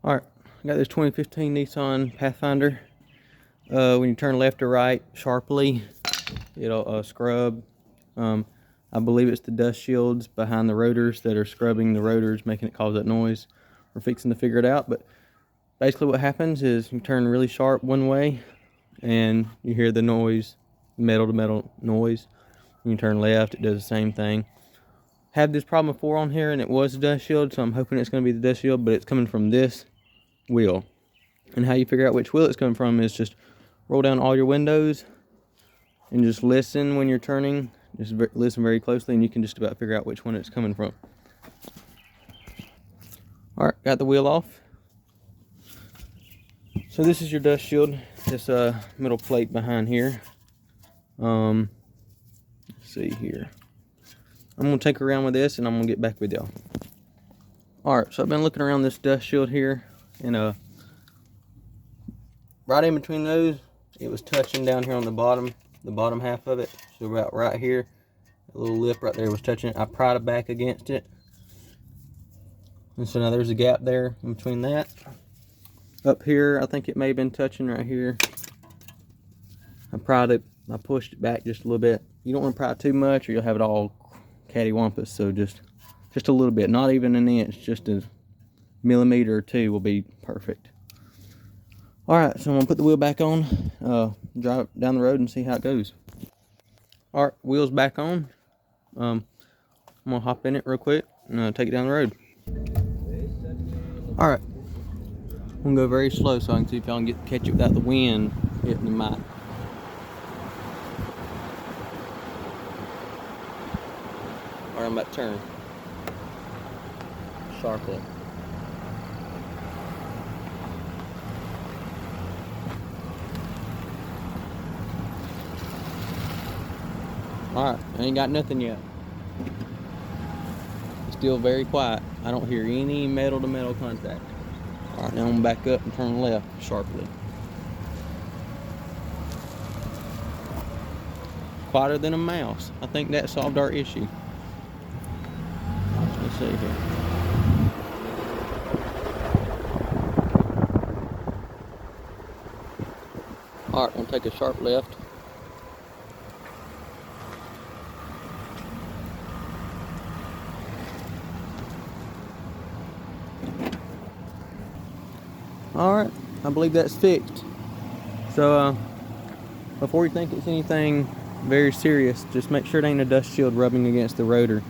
Alright, I got this 2015 Nissan Pathfinder. When you turn left or right sharply, it'll scrub. I believe it's the dust shields behind the rotors that are scrubbing the rotors, making it cause that noise. We're fixing to figure it out, but basically what happens is you turn really sharp one way and you hear the noise, metal to metal noise. When you turn left, it does the same thing. Had this problem before on here and it was the dust shield, so I'm hoping it's going to be the dust shield, but it's coming from this wheel. And how you figure out which wheel it's coming from is just roll down all your windows and just listen when you're turning. Just listen very closely and you can just about figure out which one it's coming from. Alright, got the wheel off. So this is your dust shield, this middle plate behind here. Let's see here. I'm going to take her around with this and I'm going to get back with y'all. Alright, so I've been looking around this dust shield here, and right in between those, it was touching down here on the bottom half of it. So about right here, a little lip right there was touching it. I pried it back against it. And so now there's a gap there in between that. Up here, I think it may have been touching right here. I pried it, I pushed it back just a little bit. You don't want to pry it too much or you'll have it all cattywampus, so just a little bit, not even an inch, just a millimeter or two will be perfect. Alright, so I'm going to put the wheel back on, drive it down the road and see how it goes. Alright, wheel's back on. I'm going to hop in it real quick and take it down the road. Alright, I'm going to go very slow so I can see if y'all can catch it without the wind hitting the mic. Alright, I'm about to turn sharply. Alright, I ain't got nothing yet. It's still very quiet. I don't hear any metal to metal contact. Alright, now I'm gonna back up and turn left sharply. Quieter than a mouse. I think that solved our issue. Let's see here. Alright, I'm gonna take a sharp left. Alright, I believe that's fixed. So, before you think it's anything very serious, just make sure it ain't a dust shield rubbing against the rotor.